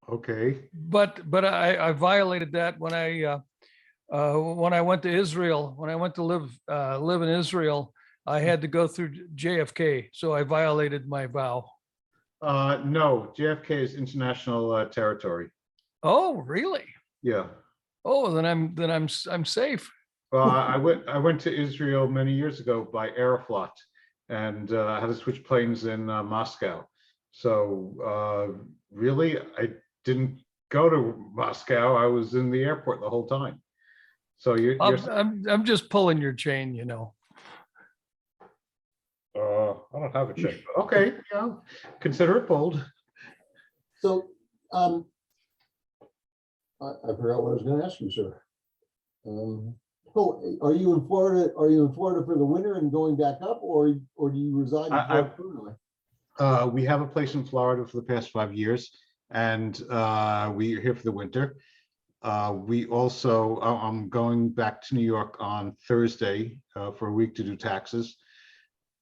Okay. But I violated that when I went to Israel. When I went to live in Israel, I had to go through JFK, so I violated my vow. No, JFK is international territory. Oh, really? Yeah. Oh, then I'm safe. Well, I went to Israel many years ago by Aeroflot, and I had to switch planes in Moscow. So really, I didn't go to Moscow. I was in the airport the whole time. So you're I'm just pulling your chain, you know. I don't have a check. Okay, yeah, consider it pulled. So, I forgot what I was going to ask you, sir. Oh, are you in Florida? Are you in Florida for the winter and going back up, or do you reside in Florida permanently? We have a place in Florida for the past 5 years, and we are here for the winter. We also, I'm going back to New York on Thursday for a week to do taxes,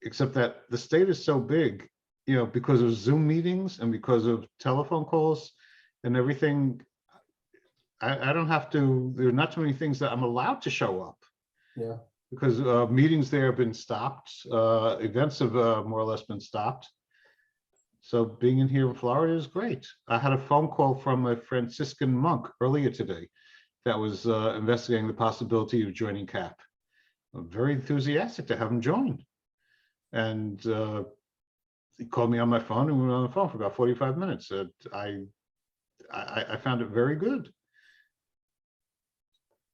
except that the state is so big, you know, because of Zoom meetings and because of telephone calls and everything. I don't have to, there are not too many things that I'm allowed to show up. Yeah. Because meetings there have been stopped, events have more or less been stopped. So being in here in Florida is great. I had a phone call from a Franciscan monk earlier today that was investigating the possibility of joining CAP. I'm very enthusiastic to have him join. And he called me on my phone, and we were on the phone for about 45 minutes. I found it very good.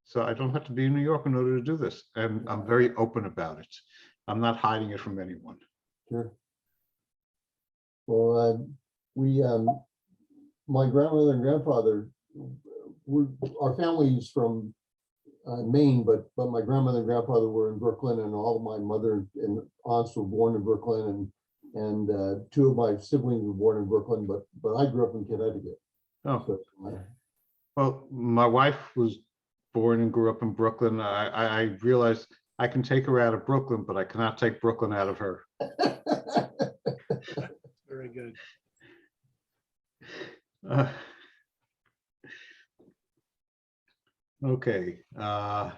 So I don't have to be in New York in order to do this. And I'm very open about it. I'm not hiding it from anyone. Sure. Well, my grandmother and grandfather, our family's from Maine, but my grandmother and grandfather were in Brooklyn, and all of my mother and aunts were born in Brooklyn, and two of my siblings were born in Brooklyn, but I grew up in Connecticut. Oh, So, well, my wife was born and grew up in Brooklyn. I realized I can take her out of Brooklyn, but I cannot take Brooklyn out of her. Very good. Okay. I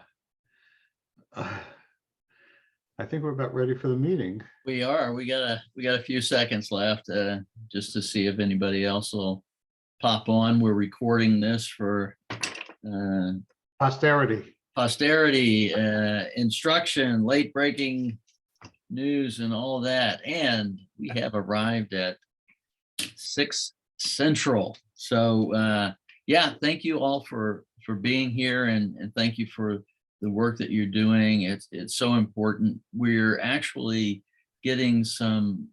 think we're about ready for the meeting. We are. We got a few seconds left just to see if anybody else will pop on. We're recording this for Posterity. Instruction, late breaking news and all that. And we have arrived at 6 Central. So yeah, thank you all for being here, and thank you for the work that you're doing. It's so important. We're actually getting some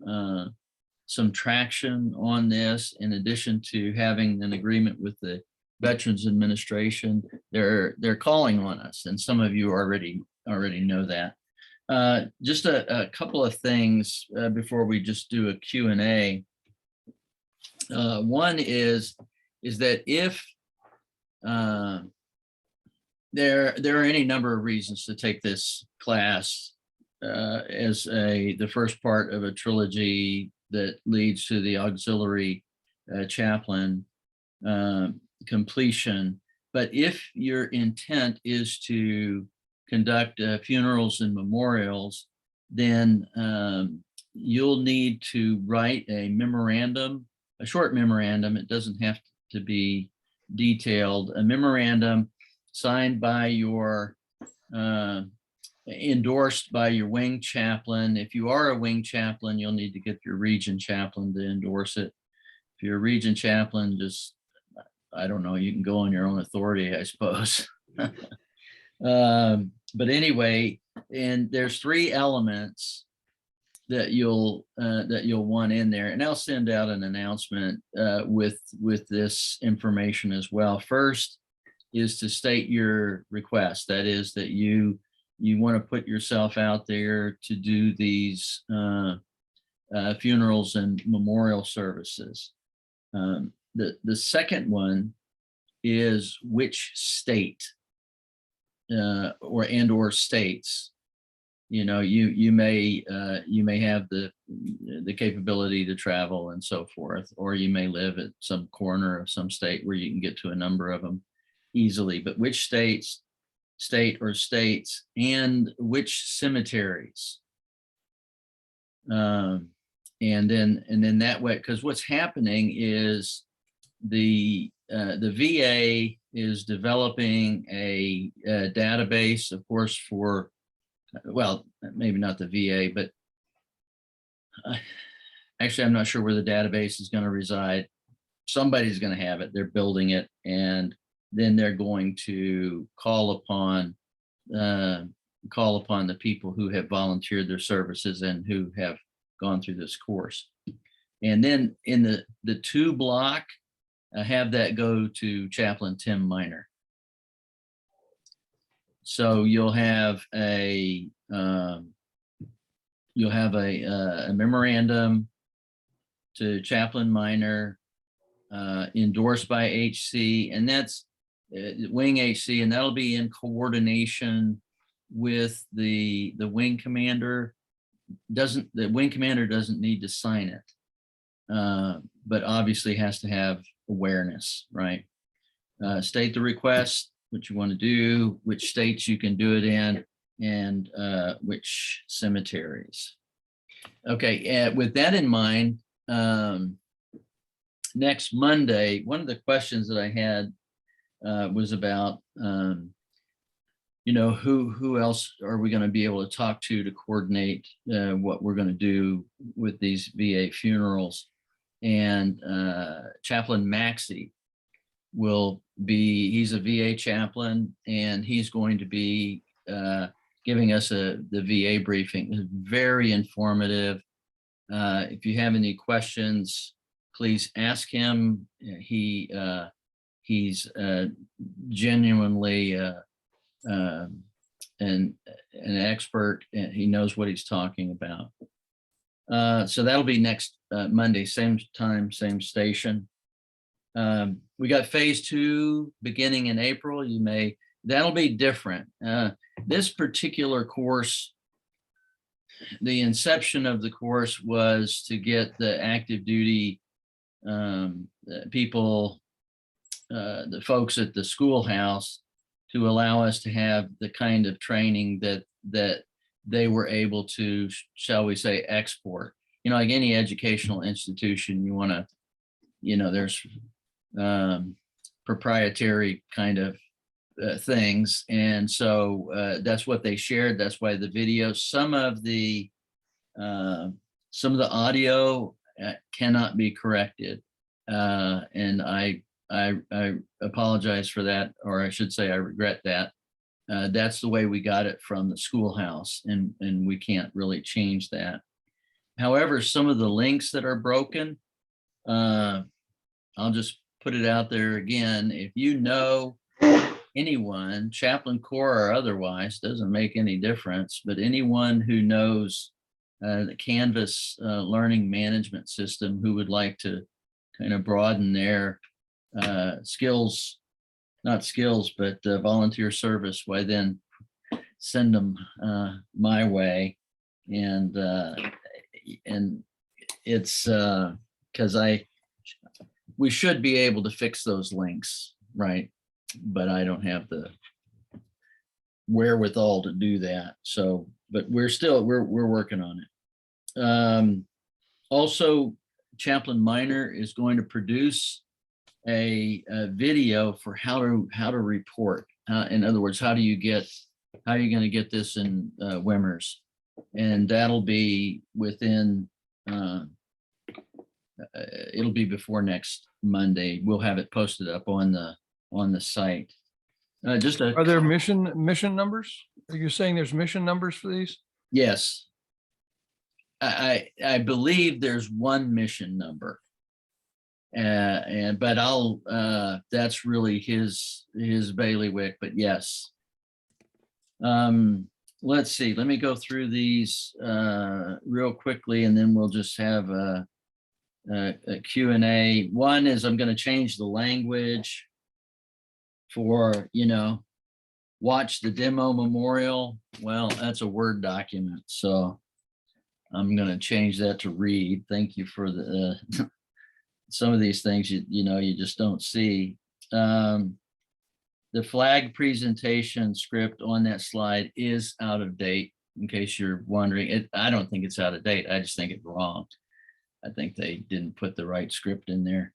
traction on this. In addition to having an agreement with the Veterans Administration, they're calling on us, and some of you already know that. Just a couple of things before we just do a Q&A. One is that if there are any number of reasons to take this class as the first part of a trilogy that leads to the auxiliary chaplain completion. But if your intent is to conduct funerals and memorials, then you'll need to write a memorandum, a short memorandum. It doesn't have to be detailed. A memorandum signed by your, endorsed by your wing chaplain. If you are a wing chaplain, you'll need to get your region chaplain to endorse it. If you're a region chaplain, just, I don't know, you can go on your own authority, I suppose. But anyway, and there's 3 elements that you'll want in there, and I'll send out an announcement with this information as well. First is to state your request. That is that you want to put yourself out there to do these funerals and memorial services. The second one is which state or states you may have the capability to travel and so forth, or you may live at some corner of some state where you can get to a number of them easily. But which state or states, and which cemeteries? And then that way, because what's happening is the VA is developing a database, of course, for, well, maybe not the VA, but actually, I'm not sure where the database is going to reside. Somebody's going to have it. They're building it, and then they're going to call upon the people who have volunteered their services and who have gone through this course. And then in the 2 block, have that go to Chaplain Tim Miner. So you'll have a memorandum to Chaplain Miner, endorsed by HC, and that's Wing HC, and that'll be in coordination with the wing commander. The wing commander doesn't need to sign it, but obviously has to have awareness, right? State the request, what you want to do, which states you can do it in, and which cemeteries. Okay, with that in mind, next Monday, one of the questions that I had was about, who else are we going to be able to talk to coordinate what we're going to do with these VA funerals. And Chaplain Maxey will be, he's a VA chaplain, and he's going to be giving us the VA briefing. It's very informative. If you have any questions, please ask him. He's genuinely an expert, and he knows what he's talking about. So that'll be next Monday, same time, same station. We got phase 2 beginning in April. That'll be different. This particular course, the inception of the course was to get the active duty people, the folks at the schoolhouse, to allow us to have the kind of training that they were able to, shall we say, export. Like any educational institution, you want to, there's proprietary kind of things. And so that's what they shared. That's why the video, some of the audio cannot be corrected. And I apologize for that, or I should say I regret that. That's the way we got it from the schoolhouse, and we can't really change that. However, some of the links that are broken, I'll just put it out there again. If you know anyone, chaplain corps or otherwise, doesn't make any difference, but anyone who knows the Canvas learning management system who would like to kind of broaden their skills, not skills, but volunteer service, why then send them my way. And it's because we should be able to fix those links, right? But I don't have the wherewithal to do that. So, but we're working on it. Also, Chaplain Miner is going to produce a video for how to report. In other words, how are you going to get this in WIMRs? And that'll be within, it'll be before next Monday. We'll have it posted up on the site. Are there mission numbers? Are you saying there's mission numbers for these? Yes. I believe there's one mission number. But that's really his bailiwick, but yes. Let's see, let me go through these real quickly, and then we'll just have a Q&A. One is I'm going to change the language for, watch the demo memorial. Well, that's a Word document, so I'm gonna change that to read. Thank you for the, some of these things you know, you just don't see. The flag presentation script on that slide is out of date, in case you're wondering. I don't think it's out of date. I just think it's wrong. I think they didn't put the right script in there.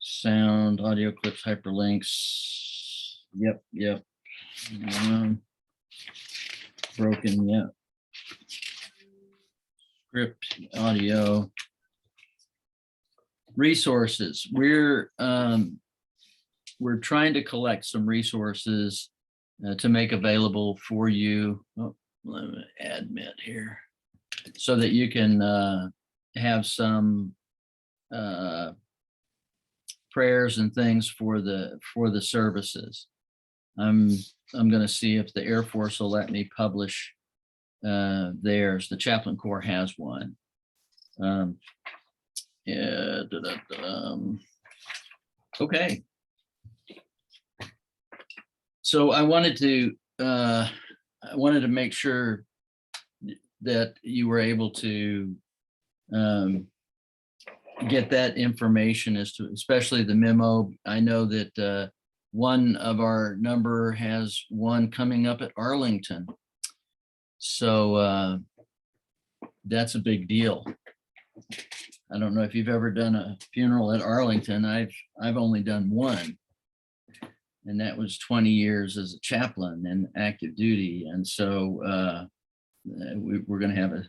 Sound, audio clips, hyperlinks. Yep. Broken, yep. Script, audio. Resources. We're trying to collect some resources to make available for you. Oh, let me admit here, so that you can have some prayers and things for the services. I'm going to see if the Air Force will let me publish theirs. The Chaplain Corps has one. Yeah. Okay. So I wanted to make sure that you were able to get that information as to, especially the memo. I know that one of our number has one coming up at Arlington. So that's a big deal. I don't know if you've ever done a funeral at Arlington. I've only done one, and that was 20 years as a chaplain in active duty. And so we're going to have a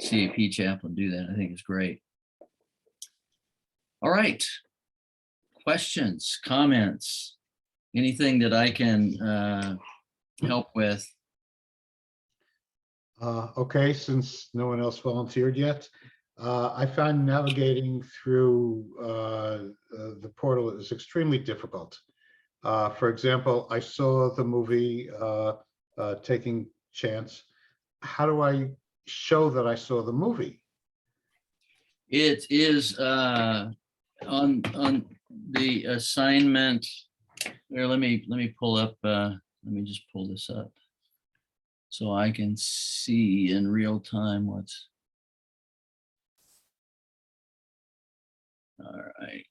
CAP chaplain do that. I think it's great. All right. Questions, comments, anything that I can help with? Okay, since no one else volunteered yet, I found navigating through the portal is extremely difficult. For example, I saw the movie Taking Chance. How do I show that I saw the movie? It is on the assignment. Here, let me pull up. Let me just pull this up so I can see in real time what's. All right.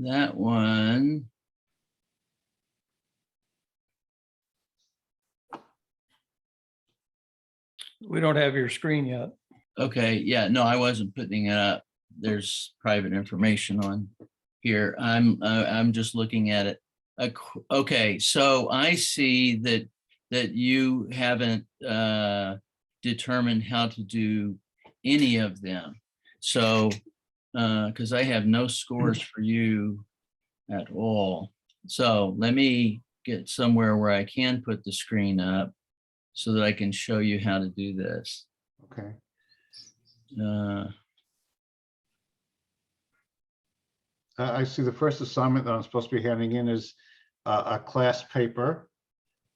That one. We don't have your screen yet. Okay, yeah, no, I wasn't putting it up. There's private information on here. I'm just looking at it. Okay, so I see that you haven't determined how to do any of them. So, because I have no scores for you at all. So let me get somewhere where I can put the screen up so that I can show you how to do this. Okay. I see the first assignment that I'm supposed to be handing in is a class paper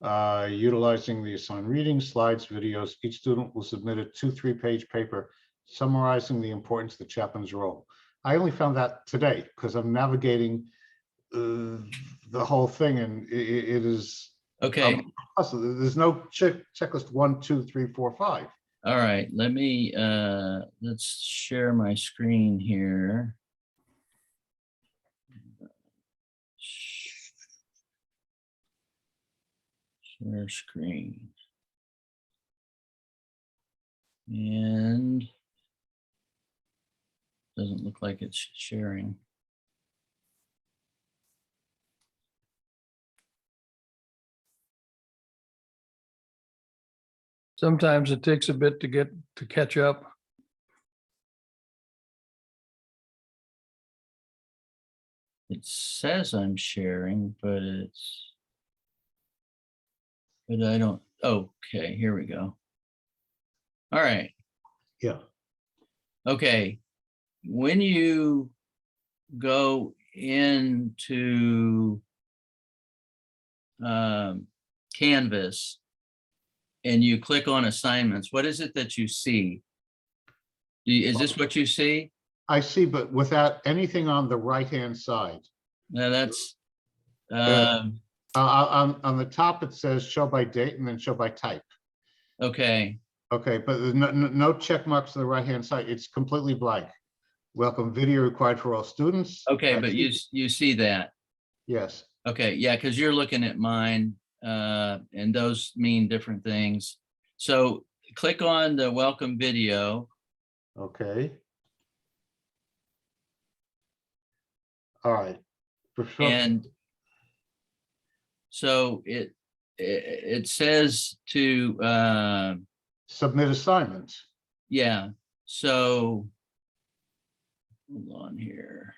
utilizing the assigned readings, slides, videos. Each student will submit a 2-3 page paper summarizing the importance of the chaplain's role. I only found that today because I'm navigating the whole thing, and it is Okay. There's no checklist 1, 2, 3, 4, 5. All right, let me let's share my screen here. Share screen. And doesn't look like it's sharing. Sometimes it takes a bit to catch up. It says I'm sharing, but I don't, Okay, here we go. All right. Yeah. Okay. When you go into Canvas and you click on assignments, what is it that you see? Is this what you see? I see, but without anything on the right-hand side. No, that's, On the top, it says show by date and then show by type. okay. Okay, but there's no check marks on the right-hand side. It's completely blank. Welcome video required for all students. Okay, I but see. you see that. Yes, Okay, yeah, because you're looking at mine, and those mean different things. So click on the welcome video. okay. All right. And so it says to, Submit assignments. yeah, so hold on here.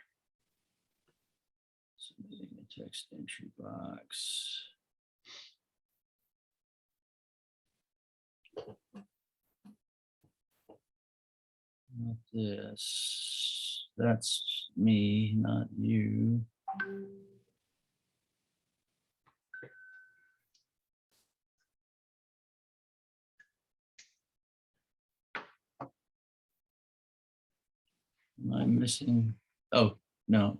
Submitting a text entry box. Not this. That's me, not you. Am I missing? Oh, no.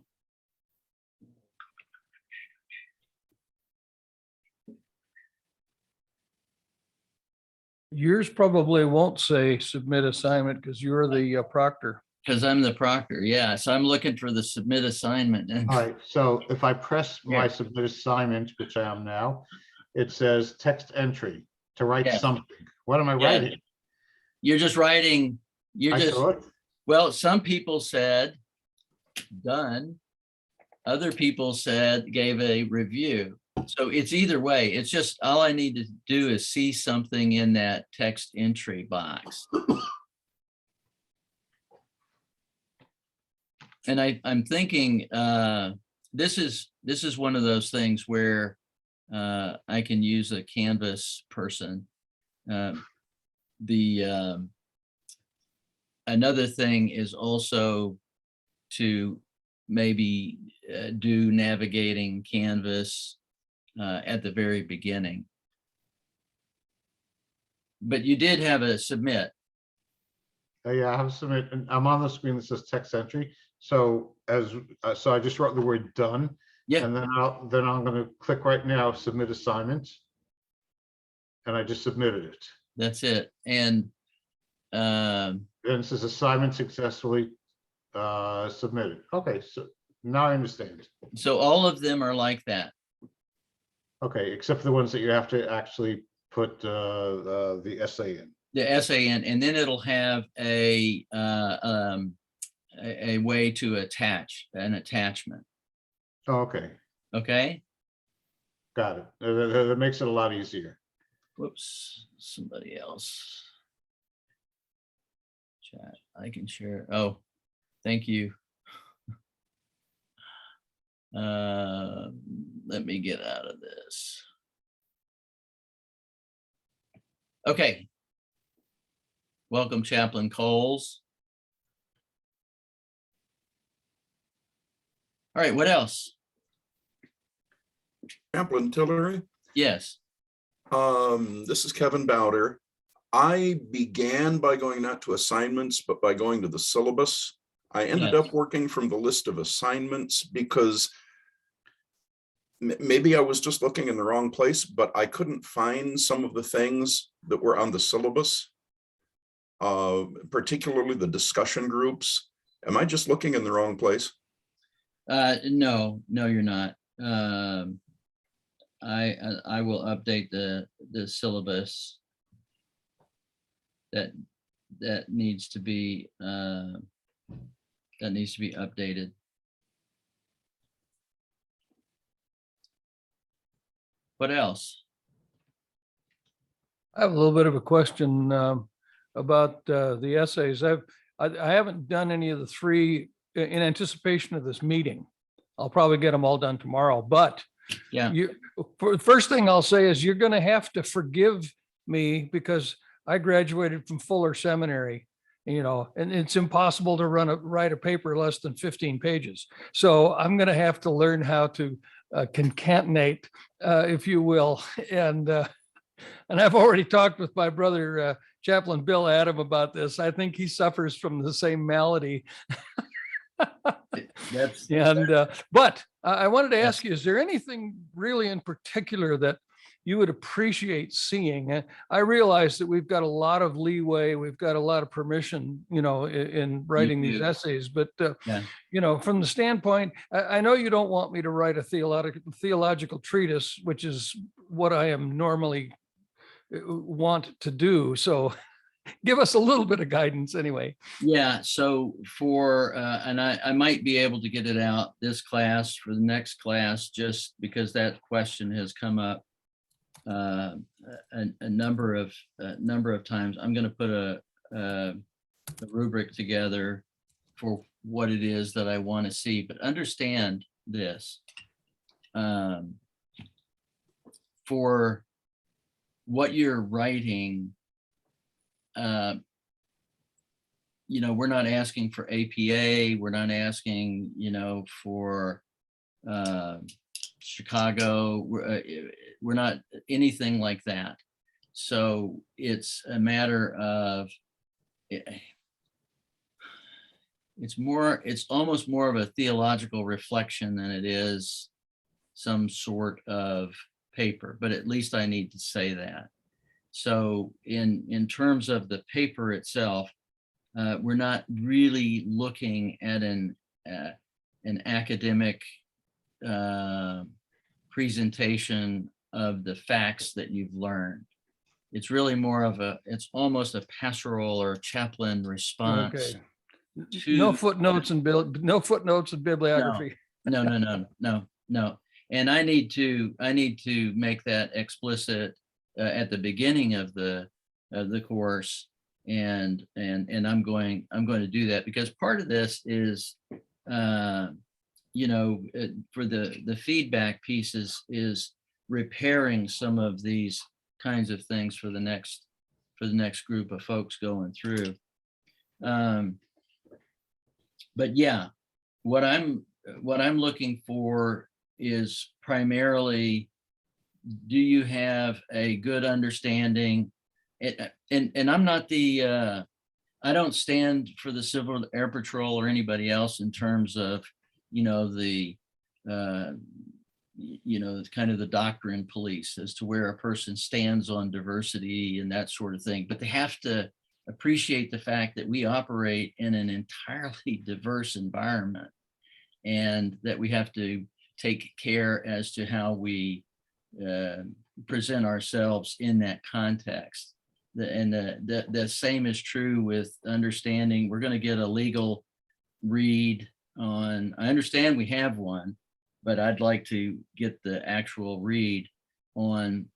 Yours probably won't say submit assignment because you're the proctor. Because I'm the proctor, yeah. So I'm looking for the submit assignment. And All right, so if I press my Yeah. submit assignment, which I am now, it says text entry to write Yes. something. What am I Yeah. writing? you're just writing, you're I just, saw it. well, some people said done. Other people said, gave a review. So it's either way. It's just, all I need to do is see something in that text entry box. And I'm thinking, this is one of those things where I can use a Canvas person. Another thing is also to maybe do navigating Canvas at the very beginning. But you did have a submit. Yeah, I have submit, and I'm on the screen that says text entry. So so I just wrote the word done. Yeah. And then I'm going to click right now, submit assignment. And I just submitted it. That's it. And And it says assignment successfully submitted. Okay, so now I understand it. so all of them are like that. Okay, except for the ones that you have to actually put the essay in. The essay in, and then it'll have a way to attach an attachment. Oh, okay, Okay. got it. That makes it a lot easier. Whoops, somebody else. Chat, I can share. Oh, thank you. Let me get out of this. Okay. Welcome, Chaplain Coles. All right, what else? Chaplain Tillery, Yes. this is Kevin Bowder. I began by going not to assignments, but by going to the syllabus. I ended Yes. up working from the list of assignments because maybe I was just looking in the wrong place, but I couldn't find some of the things that were on the syllabus, particularly the discussion groups. Am I just looking in the wrong place? No, you're not. I will update the syllabus that needs to be updated. What else? I have a little bit of a question about the essays. I haven't done any of the three in anticipation of this meeting. I'll probably get them all done tomorrow, but Yeah. For the first thing I'll say is you're going to have to forgive me because I graduated from Fuller Seminary, and it's impossible to write a paper less than 15 pages. So I'm going to have to learn how to concatenate, if you will. And I've already talked with my brother, Chaplain Bill Adam, about this. I think he suffers from the same malady. But I wanted to ask you, is there anything really in particular that you would appreciate seeing? I realize that we've got a lot of leeway, we've got a lot of permission, in writing these essays, but from the standpoint, I know you don't want me to write a theological treatise, which is what I am normally want to do. So give us a little bit of guidance anyway. Yeah, so and I might be able to get it out this class for the next class, just because that question has come up a number of times. I'm going to put a rubric together for what it is that I want to see, but understand this. For what you're writing, we're not asking for APA, we're not asking, for Chicago, we're not anything like that. So it's a matter of, it's almost more of a theological reflection than it is some sort of paper, but at least I need to say that. So in terms of the paper itself, we're not really looking at an academic presentation of the facts that you've learned. It's really more of it's almost a pastoral or chaplain response. Okay. No footnotes and bibliography. No. And I need to make that explicit at the beginning of the course, and I'm going to do that, because part of this is for the feedback pieces is repairing some of these kinds of things for the next group of folks going through. But yeah, what I'm looking for is primarily, do you have a good understanding? And I'm not I don't stand for the Civil Air Patrol or anybody else in terms of, the kind of the doctrine police as to where a person stands on diversity and that sort of thing. But they have to appreciate the fact that we operate in an entirely diverse environment, and that we have to take care as to how we present ourselves in that context. The same is true with understanding. We're going to get a legal read on, I understand we have one, but I'd like to get the actual read on,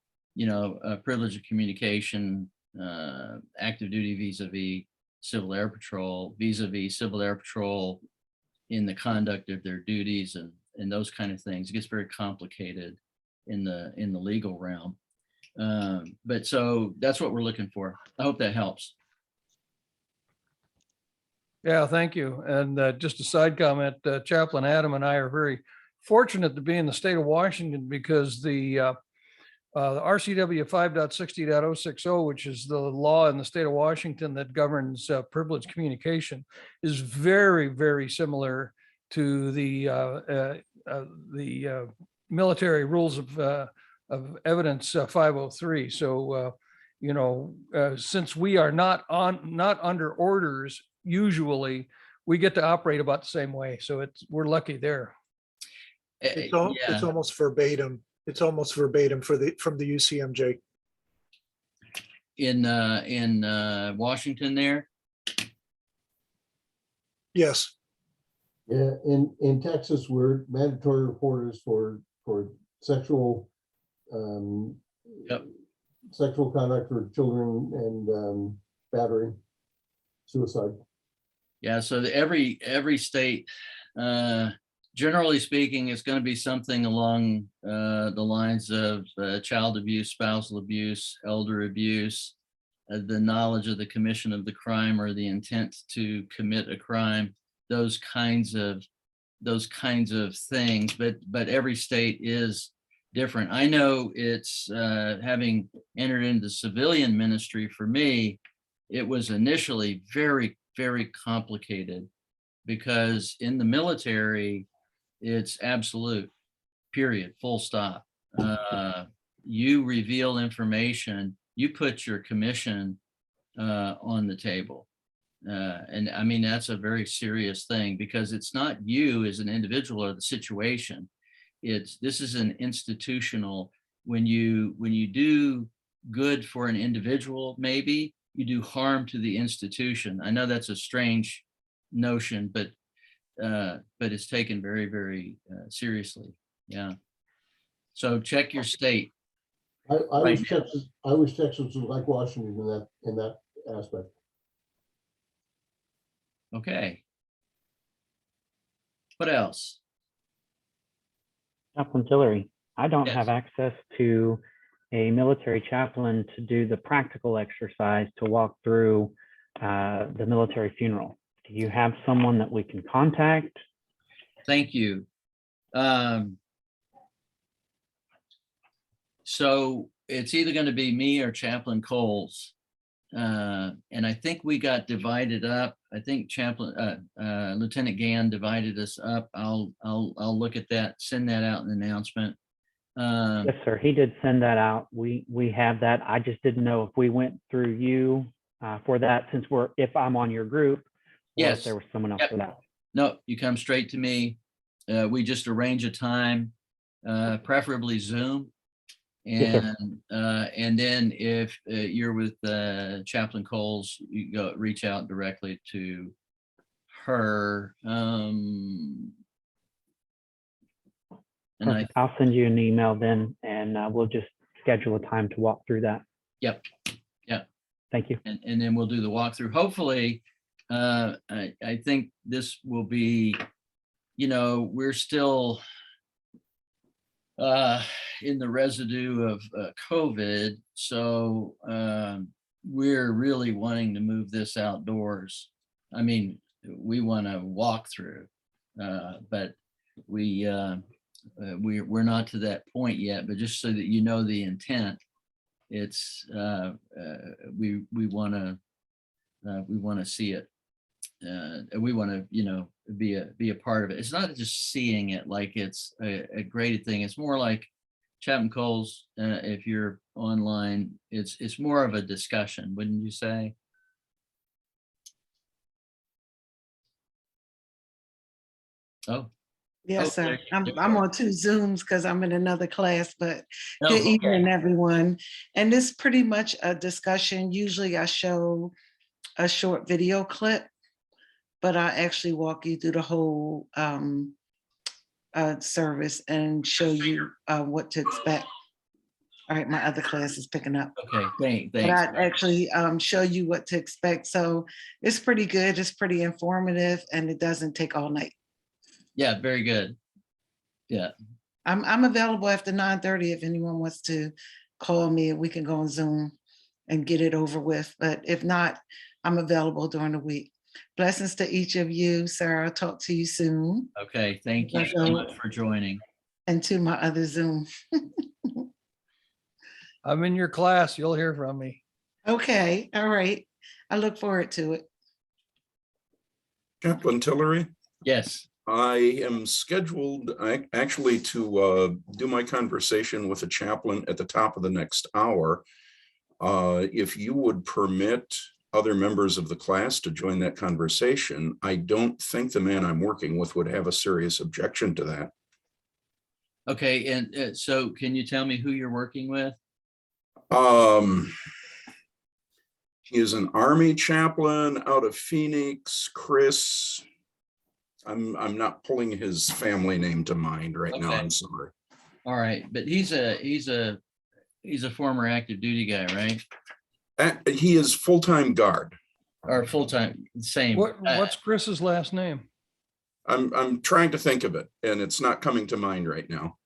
privilege of communication, active duty vis-a-vis Civil Air Patrol, vis-a-vis Civil Air Patrol in the conduct of their duties and those kind of things. It gets very complicated in the legal realm. But so that's what we're looking for. I hope that helps. Yeah, thank you. And just a side comment, Chaplain Adam and I are very fortunate to be in the state of Washington, because the RCW 5.60.060, which is the law in the state of Washington that governs privileged communication, is very, very similar to the military rules of evidence 503. So, since we are not under orders, usually we get to operate about the same way. So we're lucky there. It's almost verbatim. It's almost verbatim from the UCMJ. In Washington there? Yes. Yeah, in Texas, we're mandatory reporters for sexual sexual conduct for children and battery, suicide. Yeah, so every state generally speaking, it's going to be something along the lines of child abuse, spousal abuse, elder abuse, the knowledge of the commission of the crime or the intent to commit a crime, those kinds of things. But every state is different. I know it's having entered into civilian ministry for me, it was initially very, very complicated because in the military, it's absolute, period, full stop. You reveal information, you put your commission on the table. And I mean, that's a very serious thing because it's not you as an individual or the situation. This is an institutional, when you do good for an individual, maybe you do harm to the institution. I know that's a strange notion, but it's taken very, very seriously. Yeah. So check your state. I wish Texas was like Washington in that aspect. Okay. What else? Chaplain Tillery, I don't Yes. have access to a military chaplain to do the practical exercise to walk through the military funeral. Do you have someone that we can contact? Thank you. So it's either going to be me or Chaplain Coles. And I think we got divided up. I think Lieutenant Gann divided us up. I'll look at that, send that out in an announcement. Yes, sir. He did send that out. We have that. I just didn't know if we went through you for that, since if I'm on your group, or Yes. if there was someone else Yep. for that. No, you come straight to me. We just arrange a time, preferably Zoom. Yes, And then if you're with Chaplain Coles, you go reach out directly to her. And Perfect. I'll send you an email then, and we'll just schedule a time to walk through that. Yep. Thank you. And then we'll do the walkthrough. Hopefully, I think this will be, we're still in the residue of COVID. So we're really wanting to move this outdoors. I mean, we want to walk through, but we're not to that point yet. But just so that you know the intent, it's we want to see it. We want to, be a part of it. It's not just seeing it like it's a graded thing. It's more like Chaplain Coles, if you're online, it's more of a discussion, wouldn't you say? Oh. Yes, sir. Okay. I'm on 2 Zooms because I'm in another class, but Oh, good okay. evening, everyone. And it's pretty much a discussion. Usually I show a short video clip, but I actually walk you through the whole service and show you what to expect. All right, my other class is picking up. Okay, But thanks. I actually show you what to expect. So it's pretty good. It's pretty informative, and it doesn't take all night. Yeah, very good. Yeah. I'm available after 9:30 if anyone wants to call me. We can go on Zoom and get it over with. But if not, I'm available during the week. Blessings to each of you, sir. I'll talk to you soon. Okay, thank you so much for joining. And to my other Zoom. I'm in your class. You'll hear from me. Okay, all right. I look forward to it. Chaplain Tillery, Yes. I am scheduled actually to do my conversation with a chaplain at the top of the next hour. If you would permit other members of the class to join that conversation, I don't think the man I'm working with would have a serious objection to that. Okay, and so can you tell me who you're working with? He is an Army chaplain out of Phoenix, Chris. I'm not pulling his family name to mind right now. Okay. I'm sorry. All right, but he's a former active duty guy, right? He is full-time guard. Or full-time, same. What's Chris's last name? I'm trying to think of it, and it's not coming to mind right now.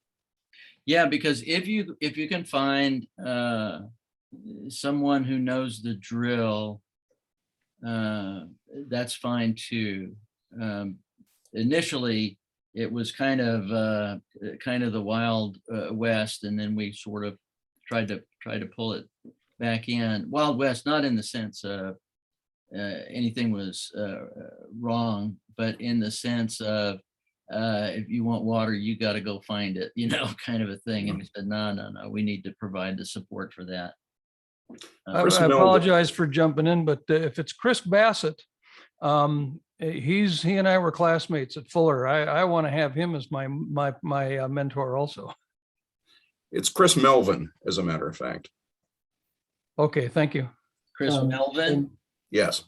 Yeah, because if you can find someone who knows the drill, that's fine too. Initially, it was kind of the Wild West, and then we sort of tried to pull it back in. Wild West, not in the sense of anything was wrong, but in the sense of if you want water, you got to go find it, kind of a thing. And we said, no, we need to provide the support for that. I Chris Melvin. apologize for jumping in, but if it's Chris Bassett, he and I were classmates at Fuller. I want to have him as my mentor also. It's Chris Melvin, as a matter of fact. Okay, thank you. Chris Melvin. and Yes.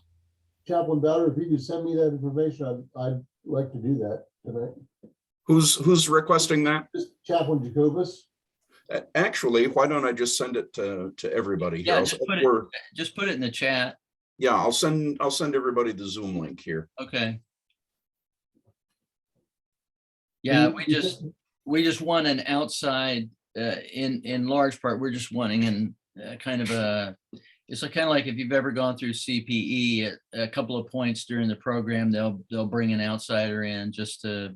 Chaplain Bowder, if you could send me that information, I'd like to do that tonight. Who's requesting that? Just Chaplain Jacobus. Actually, why don't I just send it to everybody here? Yeah, just put it in the chat. Yeah, I'll send everybody the Zoom link here. Okay. Yeah, And we just want an outside, in large part, we're just wanting an kind of it's kind of like if you've ever gone through CPE at a couple of points during the program, they'll bring an outsider in just to,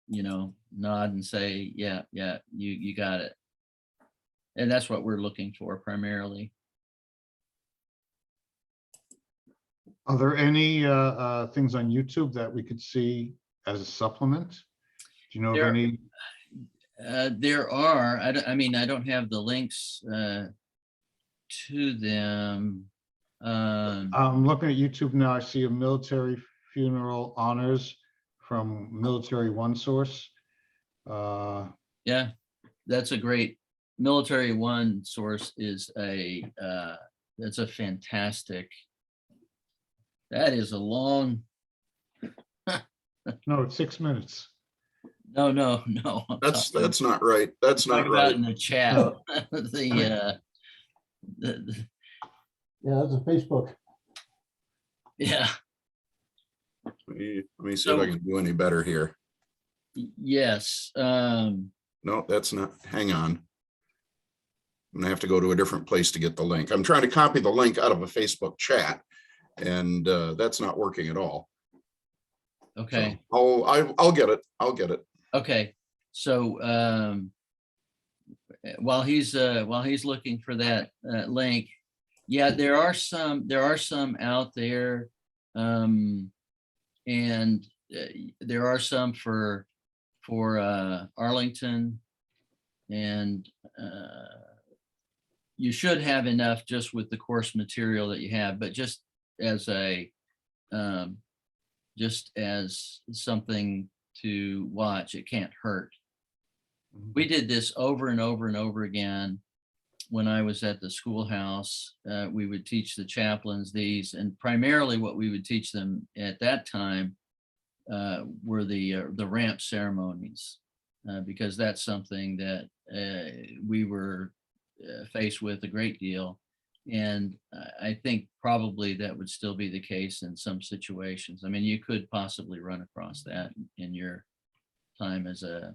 nod and say, yeah, you got it. And that's what we're looking for primarily. Are there any things on YouTube that we could see as a supplement? Do you know of any? There are. I mean, I don't have the links to them. I'm looking at YouTube now. I see a military funeral honors from Military One Source. Yeah, that's a great Military One Source is that's a fantastic. That is a long. No, it's 6 minutes. No. That's not right. That's Talk not about right. in the chat. Oh. the Yeah, that's a Facebook. yeah. Let me see if I can do any better here. Yes. No, that's not. Hang on. I'm gonna have to go to a different place to get the link. I'm trying to copy the link out of a Facebook chat, and that's not working at all. Okay. So I'll get it. I'll get it. Okay. So while he's looking for that link, yeah, there are some out there, and there are some for Arlington, and you should have enough just with the course material that you have, but just as something to watch, it can't hurt. We did this over and over and over again when I was at the schoolhouse. We would teach the chaplains these, and primarily what we would teach them at that time were the ramp ceremonies, because that's something that we were faced with a great deal. And I think probably that would still be the case in some situations. I mean, you could possibly run across that in your time as a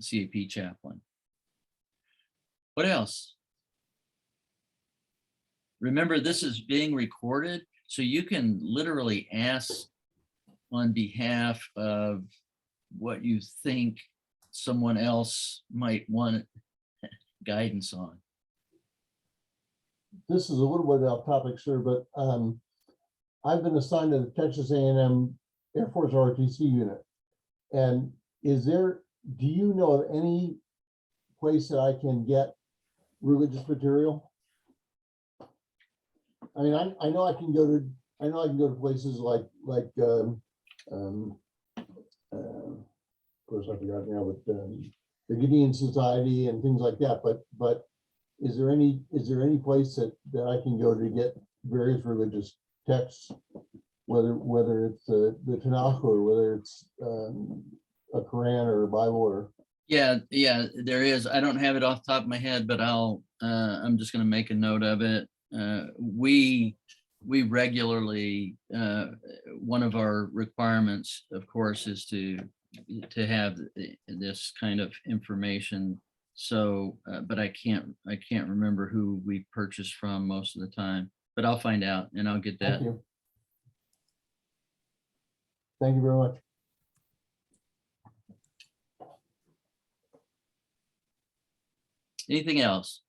CAP chaplain. What else? Remember, this is being recorded, so you can literally ask on behalf of what you think someone else might want guidance on. This is a little bit off topic, sir, but I've been assigned to the Texas A&M Air Force ROTC unit. And do you know of any place that I can get religious material? I mean, I know I can go to places like of course I forgot now, but the Gideon Society and things like that. But is there any place that I can go to get various religious texts, whether it's the Tanakh or whether it's a Quran or a Bible or? Yeah, there is. I don't have it off the top of my head, but I'm just going to make a note of it. We we regularly, one of our requirements, of course, is to have this kind of information. So, but I can't remember who we purchase from most of the time, but I'll find out and I'll get that. Thank you. Thank you very much. Anything else?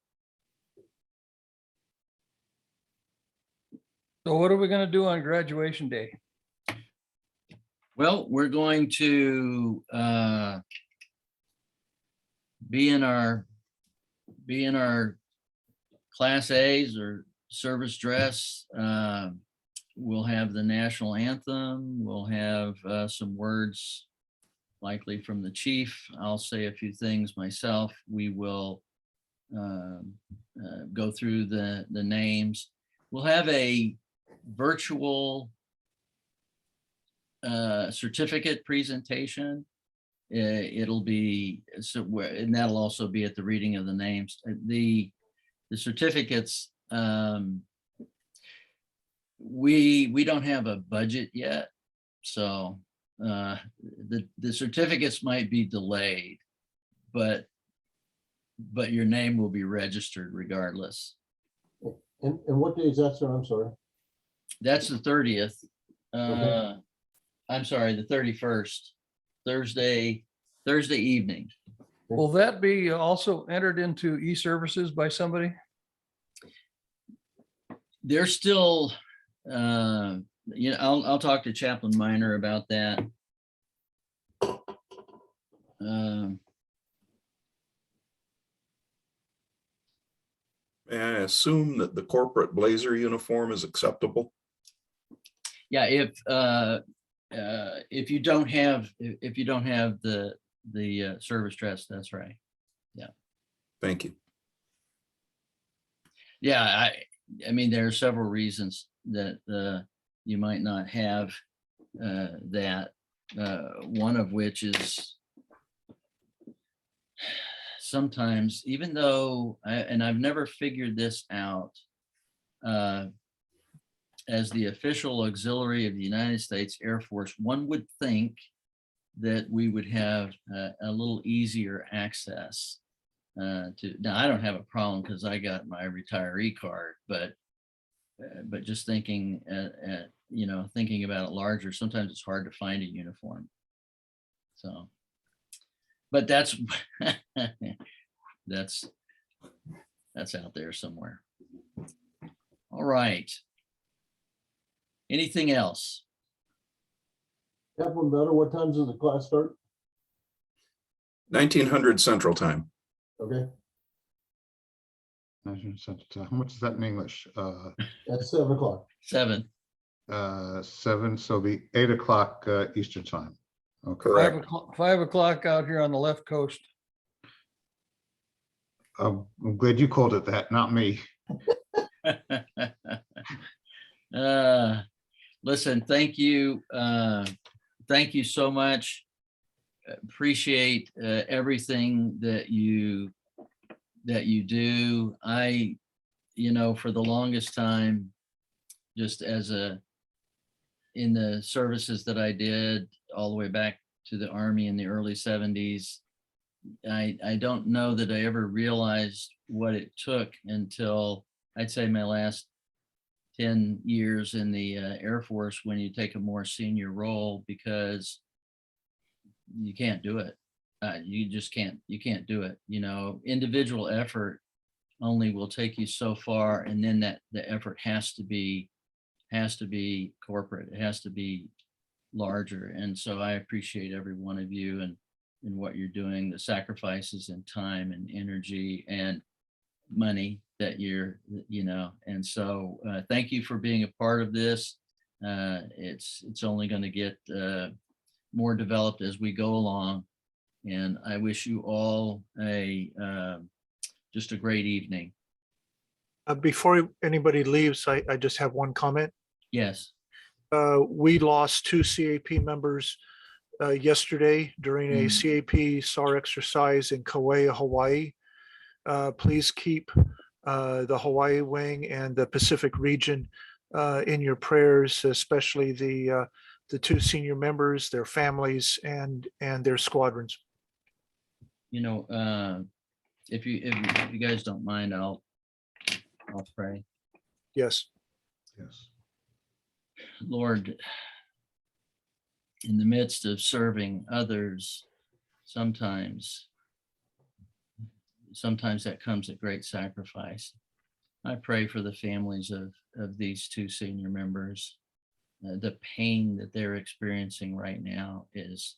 So what are we going to do on graduation day? Well, we're going to be in our Class A's or service dress. We'll have the national anthem. We'll have some words likely from the chief. I'll say a few things myself. We will go through the names. We'll have a virtual certificate presentation. It'll be so, and that'll also be at the reading of the names. The certificates, we don't have a budget yet, so the certificates might be delayed, but your name will be registered regardless. And what day is that, sir? I'm sorry. That's the 30th. Okay. I'm sorry, the 31st, Thursday evening. Will that be also entered into e-services by somebody? They're still, I'll talk to Chaplain Minor about that. May I assume that the corporate blazer uniform is acceptable? Yeah, if you don't have the service dress, that's right. Yeah. Thank you. Yeah, I mean, there are several reasons that you might not have that. One of which is sometimes, even though, and I've never figured this out, as the official auxiliary of the United States Air Force, one would think that we would have a little easier access to. Now, I don't have a problem because I got my retiree card, but just thinking, thinking about it larger, sometimes it's hard to find a uniform. So, but that's that's out there somewhere. All right. Anything else? Captain Better, what times does the class start? 1900 Central Time. Okay, How much is that in English? that's 7 o'clock. 7. 7, so the 8 o'clock Eastern time. Okay. Correct. 5 o'clock out here on the left coast. I'm glad you called it that, not me. Listen, thank you. Thank you so much. Appreciate everything that you do. For the longest time, just in the services that I did all the way back to the Army in the early 70s, I don't know that I ever realized what it took until I'd say my last 10 years in the Air Force, when you take a more senior role, because you can't do it. You just can't do it. Individual effort only will take you so far. And then the effort has to be corporate. It has to be larger. And so I appreciate every one of you and what you're doing, the sacrifices in time and energy and money that and so thank you for being a part of this. It's only going to get more developed as we go along, and I wish you all just a great evening. Before anybody leaves, I just have one comment. Yes. We lost 2 CAP members yesterday during a CAP SAR exercise in Kauai, Hawaii. Please keep the Hawaii wing and the Pacific region in your prayers, especially the two senior members, their families, and their squadrons. You know, if you guys don't mind, I'll pray. Yes. Yes. Lord, in the midst of serving others, sometimes that comes at great sacrifice. I pray for the families of these two senior members. The pain that they're experiencing right now is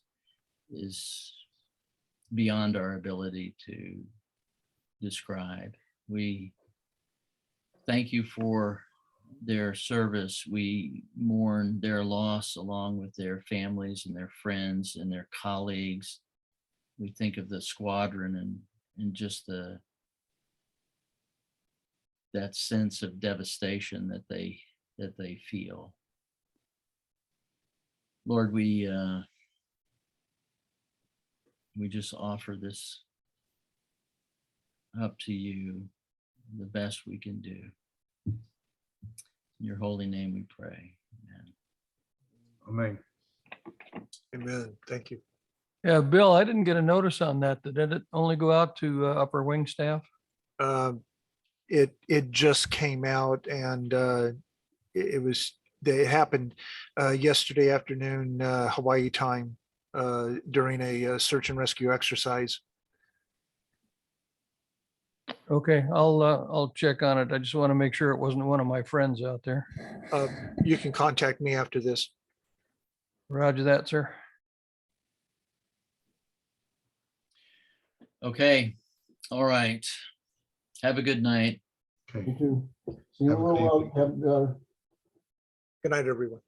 beyond our ability to describe. We thank you for their service. We mourn their loss along with their families and their friends and their colleagues. We think of the squadron and just that sense of devastation that they feel. Lord, we just offer this up to you, the best we can do. In your holy name we pray. Amen. Amen. Amen. Thank you. Yeah, Bill, I didn't get a notice on that. Did it only go out to upper wing staff? It just came out, and it happened yesterday afternoon, Hawaii time, during a search and rescue exercise. Okay, I'll check on it. I just want to make sure it wasn't one of my friends out there. You can contact me after this. Roger that, sir. Okay, all right. Have a good night. You Okay. too. See you Have a good real well. evening. Have, Good night, everyone.